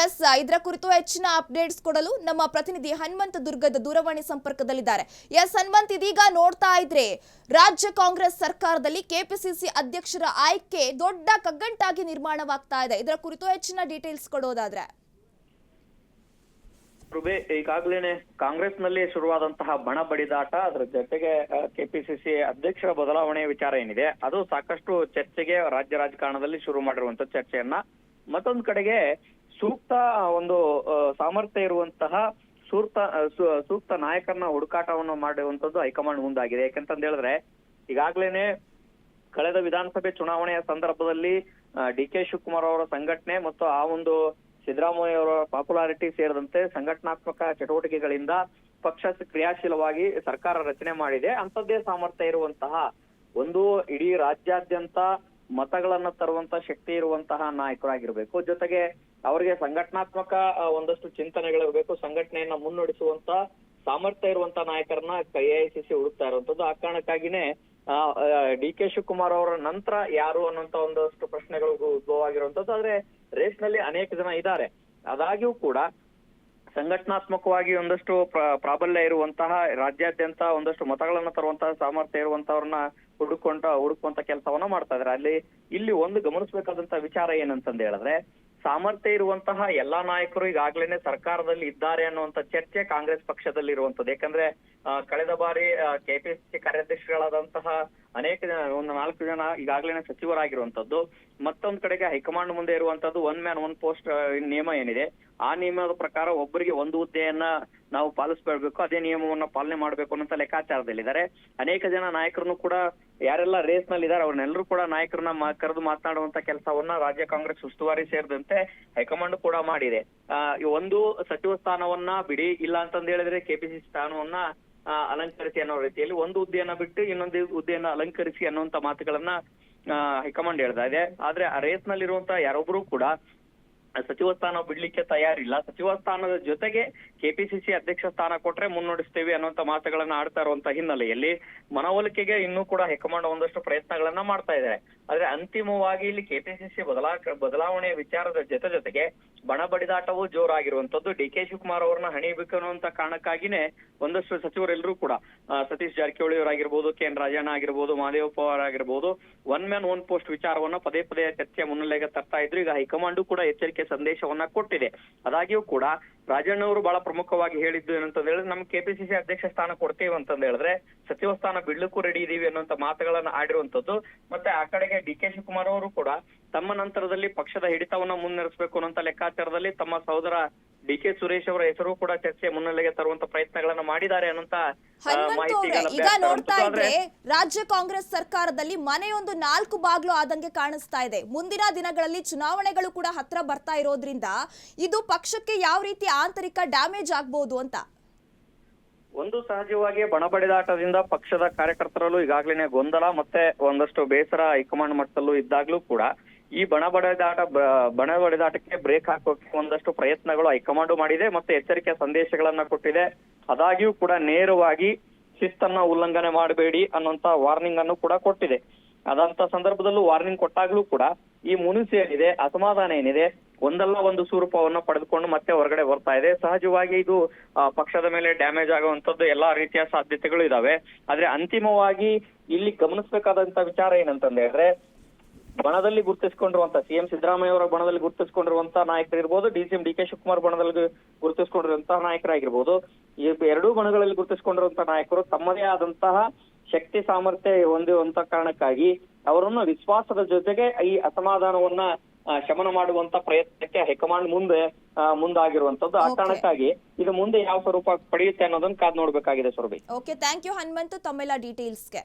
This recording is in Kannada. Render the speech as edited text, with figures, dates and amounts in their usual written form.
ಎಸ್, ಇದರ ಕುರಿತು ಹೆಚ್ಚಿನ ಅಪ್ಡೇಟ್ಸ್ ಕೊಡಲು ನಮ್ಮ ಪ್ರತಿನಿಧಿ ಹನುಮಂತ ದುರ್ಗದ ದೂರವಾಣಿ ಸಂಪರ್ಕದಲ್ಲಿದ್ದಾರೆ. ಎಸ್ ಹನುಮಂತ್, ಇದೀಗ ನೋಡ್ತಾ ಇದ್ರೆ ರಾಜ್ಯ ಕಾಂಗ್ರೆಸ್ ಸರ್ಕಾರದಲ್ಲಿ ಕೆಪಿಸಿಸಿ ಅಧ್ಯಕ್ಷರ ಆಯ್ಕೆ ದೊಡ್ಡ ಕಗ್ಗಂಟಾಗಿ ನಿರ್ಮಾಣವಾಗ್ತಾ ಇದೆ. ಇದರ ಕುರಿತು ಹೆಚ್ಚಿನ ಡೀಟೇಲ್ಸ್ ಕೊಡೋದಾದ್ರೆ ಈಗಾಗಲೇ ಕಾಂಗ್ರೆಸ್ನಲ್ಲಿ ಶುರುವಾದಂತಹ ಬಣ ಬಡಿದಾಟ, ಅದರ ಜೊತೆಗೆ ಕೆಪಿಸಿಸಿ ಅಧ್ಯಕ್ಷರ ಬದಲಾವಣೆ ವಿಚಾರ ಏನಿದೆ ಅದು ಸಾಕಷ್ಟು ಚರ್ಚೆಗೆ ರಾಜ್ಯ ರಾಜಕಾರಣದಲ್ಲಿ ಶುರು ಮಾಡಿರುವಂತ ಚರ್ಚೆಯನ್ನ, ಮತ್ತೊಂದು ಕಡೆಗೆ ಸೂಕ್ತ ಒಂದು ಸಾಮರ್ಥ್ಯ ಇರುವಂತಹ ಸೂಕ್ತ ನಾಯಕರನ್ನ ಹುಡುಕಾಟವನ್ನು ಮಾಡುವಂತದ್ದು ಹೈಕಮಾಂಡ್ ಮುಂದಾಗಿದೆ. ಯಾಕಂತಂದ ಹೇಳಿದ್ರೆ ಈಗಾಗ್ಲೇನೆ ಕಳೆದ ವಿಧಾನಸಭೆ ಚುನಾವಣೆಯ ಸಂದರ್ಭದಲ್ಲಿ ಡಿ.ಕೆ. ಶಿವಕುಮಾರ್ ಅವರ ಸಂಘಟನೆ ಮತ್ತು ಆ ಒಂದು ಸಿದ್ದರಾಮಯ್ಯ ಅವರ ಪಾಪ್ಯುಲಾರಿಟಿ ಸೇರಿದಂತೆ ಸಂಘಟನಾತ್ಮಕ ಚಟುವಟಿಕೆಗಳಿಂದ ಪಕ್ಷ ಕ್ರಿಯಾಶೀಲವಾಗಿ ಸರ್ಕಾರ ರಚನೆ ಮಾಡಿದೆ. ಅಂತದ್ದೇ ಸಾಮರ್ಥ್ಯ ಇರುವಂತಹ ಒಂದು ಇಡೀ ರಾಜ್ಯಾದ್ಯಂತ ಮತಗಳನ್ನ ತರುವಂತ ಶಕ್ತಿ ಇರುವಂತಹ ನಾಯಕರಾಗಿರ್ಬೇಕು. ಜೊತೆಗೆ ಅವರಿಗೆ ಸಂಘಟನಾತ್ಮಕ ಒಂದಷ್ಟು ಚಿಂತನೆಗಳಿರ್ಬೇಕು. ಸಂಘಟನೆಯನ್ನ ಮುನ್ನಡೆಸುವಂತ ಸಾಮರ್ಥ್ಯ ಇರುವಂತ ನಾಯಕರನ್ನ ಎಐಸಿಸಿ ಹುಡುಕ್ತಾ ಇರುವಂತದ್ದು. ಆ ಕಾರಣಕ್ಕಾಗಿನೇ ಡಿ.ಕೆ. ಶಿವಕುಮಾರ್ ಅವರ ನಂತರ ಯಾರು ಅನ್ನುವಂತ ಒಂದಷ್ಟು ಪ್ರಶ್ನೆಗಳು ಉದ್ಭವ ಆಗಿರುವಂತದ್ದು. ಆದ್ರೆ ರೇಸ್ ನಲ್ಲಿ ಅನೇಕ ಜನ ಇದ್ದಾರೆ. ಆದಾಗ್ಯೂ ಕೂಡ ಸಂಘಟನಾತ್ಮಕವಾಗಿ ಒಂದಷ್ಟು ಪ್ರಾಬಲ್ಯ ಇರುವಂತಹ ರಾಜ್ಯಾದ್ಯಂತ ಒಂದಷ್ಟು ಮತಗಳನ್ನ ತರುವಂತಹ ಸಾಮರ್ಥ್ಯ ಇರುವಂತವ್ರನ್ನ ಹುಡುಕುವಂತ ಕೆಲಸವನ್ನ ಮಾಡ್ತಾ ಇದ್ದಾರೆ. ಇಲ್ಲಿ ಒಂದು ಗಮನಿಸಬೇಕಾದಂತ ವಿಚಾರ ಏನಂತಂದ ಹೇಳಿದ್ರೆ, ಸಾಮರ್ಥ್ಯ ಇರುವಂತಹ ಎಲ್ಲಾ ನಾಯಕರು ಈಗಾಗ್ಲೇನೆ ಸರ್ಕಾರದಲ್ಲಿ ಇದ್ದಾರೆ ಅನ್ನುವಂತ ಚರ್ಚೆ ಕಾಂಗ್ರೆಸ್ ಪಕ್ಷದಲ್ಲಿ ಇರುವಂತದ್ದು. ಯಾಕಂದ್ರೆ ಕಳೆದ ಬಾರಿ ಕೆಪಿಸಿಸಿ ಕಾರ್ಯಾಧ್ಯಕ್ಷಗಳಾದಂತಹ ಅನೇಕ ಜನ, ಒಂದು 4 ಜನ ಈಗಾಗ್ಲೇನೆ ಸಚಿವರಾಗಿರುವಂತದ್ದು. ಮತ್ತೊಂದ್ ಕಡೆಗೆ ಹೈಕಮಾಂಡ್ ಮುಂದೆ ಇರುವಂತದ್ದು 1 ಮ್ಯಾನ್ 1 ಪೋಸ್ಟ್ ನಿಯಮ ಏನಿದೆ, ಆ ನಿಯಮದ ಪ್ರಕಾರ ಒಬ್ಬರಿಗೆ ಒಂದು ಹುದ್ದೆಯನ್ನ ನಾವು ಪಾಲಿಸ್ಕೊಳ್ಬೇಕು, ಅದೇ ನಿಯಮವನ್ನ ಪಾಲನೆ ಮಾಡ್ಬೇಕು ಅನ್ನೋ ಲೆಕ್ಕಾಚಾರದಲ್ಲಿದ್ದಾರೆ. ಅನೇಕ ಜನ ನಾಯಕರನ್ನು ಕೂಡ ಯಾರೆಲ್ಲ ರೇಸ್ ನಲ್ಲಿ ಇದ್ದಾರೆ ಅವ್ರನ್ನೆಲ್ಲರೂ ಕೂಡ ನಾಯಕರನ್ನ ಕರೆದು ಮಾತನಾಡುವಂತ ಕೆಲಸವನ್ನ ರಾಜ್ಯ ಕಾಂಗ್ರೆಸ್ ಉಸ್ತುವಾರಿ ಸೇರಿದಂತೆ ಹೈಕಮಾಂಡ್ ಕೂಡ ಮಾಡಿದೆ. ಒಂದು ಸಚಿವ ಸ್ಥಾನವನ್ನ ಬಿಡಿ, ಇಲ್ಲ ಅಂತಂದ ಹೇಳಿದ್ರೆ ಕೆಪಿಸಿಸಿ ಸ್ಥಾನವನ್ನ ಅಲಂಕರಿಸಿ ಅನ್ನೋ ರೀತಿಯಲ್ಲಿ ಒಂದು ಹುದ್ದೆಯನ್ನ ಬಿಟ್ಟು ಇನ್ನೊಂದು ಹುದ್ದೆಯನ್ನ ಅಲಂಕರಿಸಿ ಅನ್ನುವಂತ ಮಾತುಗಳನ್ನ ಹೈಕಮಾಂಡ್ ಹೇಳ್ತಾ ಇದೆ. ಆದ್ರೆ ಆ ರೇಸ್ ನಲ್ಲಿರುವಂತ ಯಾರೊಬ್ರು ಕೂಡ ಸಚಿವ ಸ್ಥಾನ ಬಿಡ್ಲಿಕ್ಕೆ ತಯಾರಿಲ್ಲ. ಸಚಿವ ಸ್ಥಾನದ ಜೊತೆಗೆ ಕೆಪಿಸಿಸಿ ಅಧ್ಯಕ್ಷ ಸ್ಥಾನ ಕೊಟ್ರೆ ಮುನ್ನಡೆಸ್ತೇವೆ ಅನ್ನುವಂತ ಮಾತುಗಳನ್ನ ಆಡ್ತಾ ಇರುವಂತ ಹಿನ್ನೆಲೆಯಲ್ಲಿ ಮನವೊಲಿಕೆಗೆ ಇನ್ನೂ ಕೂಡ ಹೈಕಮಾಂಡ್ ಒಂದಷ್ಟು ಪ್ರಯತ್ನಗಳನ್ನ ಮಾಡ್ತಾ ಇದೆ. ಆದ್ರೆ ಅಂತಿಮವಾಗಿ ಇಲ್ಲಿ ಕೆಪಿಸಿಸಿ ಬದಲಾವಣೆ ವಿಚಾರದ ಜೊತೆಗೆ ಬಣ ಬಡಿದಾಟವೂ ಜೋರಾಗಿರುವಂತದ್ದು. ಡಿ.ಕೆ. ಶಿವಕುಮಾರ್ ಅವ್ರನ್ನ ಹಣಿಬೇಕು ಅನ್ನುವಂತ ಕಾರಣಕ್ಕಾಗಿನೇ ಒಂದಷ್ಟು ಸಚಿವರೆಲ್ಲರೂ ಕೂಡ ಸತೀಶ್ ಜಾರಕಿಹೊಳಿ ಅವರಾಗಿರ್ಬೋದು, ಕೆ.ಎನ್. ರಾಜಣ್ಣ ಆಗಿರ್ಬೋದು, ಮಹದೇವಪ್ಪ ಅವರಾಗಿರ್ಬೋದು 1 ಮ್ಯಾನ್ 1 ಪೋಸ್ಟ್ ವಿಚಾರವನ್ನ ಪದೇ ಚರ್ಚೆ ಮುನ್ನೆಲೆಗೆ ತರ್ತಾ ಇದ್ರು. ಈಗ ಹೈಕಮಾಂಡ್ ಕೂಡ ಎಚ್ಚರಿಕೆ ಸಂದೇಶವನ್ನ ಕೊಟ್ಟಿದೆ. ಆದಾಗ್ಯೂ ಕೂಡ ರಾಜಣ್ಣ ಅವರು ಬಹಳ ಪ್ರಮುಖವಾಗಿ ಹೇಳಿದ್ದು ಏನಂತ ಹೇಳಿದ್ರೆ, ನಮ್ಗೆ ಕೆಪಿಸಿಸಿ ಅಧ್ಯಕ್ಷ ಸ್ಥಾನ ಕೊಡ್ತೇವೆ ಅಂತಂದ ಹೇಳಿದ್ರೆ ಸಚಿವ ಸ್ಥಾನ ಬಿಡ್ಲಿಕ್ಕೂ ರೆಡಿ ಇದೀವಿ ಅನ್ನುವಂತ ಮಾತುಗಳನ್ನ ಆಡಿರುವಂತದ್ದು. ಮತ್ತೆ ಆ ಕಡೆಗೆ ಡಿ.ಕೆ. ಶಿವಕುಮಾರ್ ಅವರು ಕೂಡ ತಮ್ಮ ನಂತರದಲ್ಲಿ ಪಕ್ಷದ ಹಿಡಿತವನ್ನ ಮುನ್ನಡೆಸಬೇಕು ಅನ್ನುವಂತ ಲೆಕ್ಕಾಚಾರದಲ್ಲಿ ತಮ್ಮ ಸಹೋದರ ಡಿ.ಕೆ. ಸುರೇಶ್ ಅವರ ಹೆಸರು ಕೂಡ ಚರ್ಚೆ ಮುನ್ನೆಲೆಗೆ ತರುವಂತ ಪ್ರಯತ್ನಗಳನ್ನ ಮಾಡಿದ್ದಾರೆ ಅನ್ನುವಂತ ಮಾಹಿತಿ ಈಗ ನೋಡ್ತಾ ಇದ್ರೆ ರಾಜ್ಯ ಕಾಂಗ್ರೆಸ್ ಸರ್ಕಾರದಲ್ಲಿ ಮನೆಯೊಂದು 4 ಬಾಗ್ಲು ಆದಂಗೆ ಕಾಣಿಸ್ತಾ ಇದೆ. ಮುಂದಿನ ದಿನಗಳಲ್ಲಿ ಚುನಾವಣೆಗಳು ಕೂಡ ಹತ್ರ ಬರ್ತಾ ಇರೋದ್ರಿಂದ ಇದು ಪಕ್ಷಕ್ಕೆ ಯಾವ ರೀತಿ ಆಂತರಿಕ ಡ್ಯಾಮೇಜ್ ಆಗ್ಬಹುದು ಅಂತ? ಒಂದು ಸಹಜವಾಗಿ ಬಣ ಬಡಿದಾಟದಿಂದ ಪಕ್ಷದ ಕಾರ್ಯಕರ್ತರಲ್ಲೂ ಈಗಾಗ್ಲೇನೆ ಗೊಂದಲ ಮತ್ತೆ ಒಂದಷ್ಟು ಬೇಸರ ಹೈಕಮಾಂಡ್ ಮಟ್ಟದಲ್ಲೂ ಇದ್ದಾಗ್ಲೂ ಕೂಡ ಈ ಬಣ ಬಡಿದಾಟಕ್ಕೆ ಬ್ರೇಕ್ ಹಾಕೋಕೆ ಒಂದಷ್ಟು ಪ್ರಯತ್ನಗಳು ಹೈಕಮಾಂಡ್ ಮಾಡಿದೆ ಮತ್ತೆ ಎಚ್ಚರಿಕೆ ಸಂದೇಶಗಳನ್ನ ಕೊಟ್ಟಿದೆ. ಆದಾಗ್ಯೂ ಕೂಡ ನೇರವಾಗಿ ಶಿಸ್ತನ್ನ ಉಲ್ಲಂಘನೆ ಮಾಡಬೇಡಿ ಅನ್ನುವಂತ ವಾರ್ನಿಂಗ್ ಅನ್ನು ಕೂಡ ಕೊಟ್ಟಿದೆ. ಅದಂತ ಸಂದರ್ಭದಲ್ಲೂ ವಾರ್ನಿಂಗ್ ಕೊಟ್ಟಾಗ್ಲೂ ಕೂಡ ಈ ಮುನಿಸು ಏನಿದೆ, ಅಸಮಾಧಾನ ಏನಿದೆ, ಒಂದಲ್ಲ ಒಂದು ಸ್ವರೂಪವನ್ನ ಪಡೆದುಕೊಂಡು ಮತ್ತೆ ಹೊರಗಡೆ ಬರ್ತಾ ಇದೆ. ಸಹಜವಾಗಿ ಇದು ಪಕ್ಷದ ಮೇಲೆ ಡ್ಯಾಮೇಜ್ ಆಗುವಂತದ್ದು ಎಲ್ಲಾ ರೀತಿಯ ಸಾಧ್ಯತೆಗಳು ಇದಾವೆ. ಆದ್ರೆ ಅಂತಿಮವಾಗಿ ಇಲ್ಲಿ ಗಮನಿಸಬೇಕಾದಂತ ವಿಚಾರ ಏನಂತಂದ ಹೇಳಿದ್ರೆ, ಬಣದಲ್ಲಿ ಗುರುತಿಸಿಕೊಂಡಿರುವಂತ ಸಿಎಂ ಸಿದ್ದರಾಮಯ್ಯ ಅವರ ಬಣದಲ್ಲಿ ಗುರುತಿಸಿಕೊಂಡಿರುವಂತಹ ನಾಯಕರಿರ್ಬೋದು, ಡಿ.ಸಿ.ಎಂ ಡಿ.ಕೆ. ಶಿವಕುಮಾರ್ ಬಣದಲ್ಲಿ ಗುರುತಿಸಿಕೊಂಡಿರುವಂತಹ ನಾಯಕರಾಗಿರ್ಬೋದು, ಈ ಎರಡೂ ಬಣಗಳಲ್ಲಿ ಗುರುತಿಸಿಕೊಂಡಿರುವಂತಹ ನಾಯಕರು ತಮ್ಮದೇ ಆದಂತಹ ಶಕ್ತಿ ಸಾಮರ್ಥ್ಯ ಹೊಂದಿರುವಂತ ಕಾರಣಕ್ಕಾಗಿ ಅವರನ್ನು ವಿಶ್ವಾಸದ ಜೊತೆಗೆ ಈ ಅಸಮಾಧಾನವನ್ನ ಶಮನ ಮಾಡುವಂತ ಪ್ರಯತ್ನಕ್ಕೆ ಹೈಕಮಾಂಡ್ ಮುಂದಾಗಿರುವಂತದ್ದು. ಆ ಕಾರಣಕ್ಕಾಗಿ ಇದು ಮುಂದೆ ಯಾವ ಸ್ವರೂಪ ಪಡೆಯುತ್ತೆ ಅನ್ನೋದನ್ನ ಕಾದ್ ನೋಡ್ಬೇಕಾಗಿದೆ. Surabhi, okay, thank you Hanumanth ತಮ್ಮೆಲ್ಲ ಡೀಟೇಲ್ಸ್ಗೆ.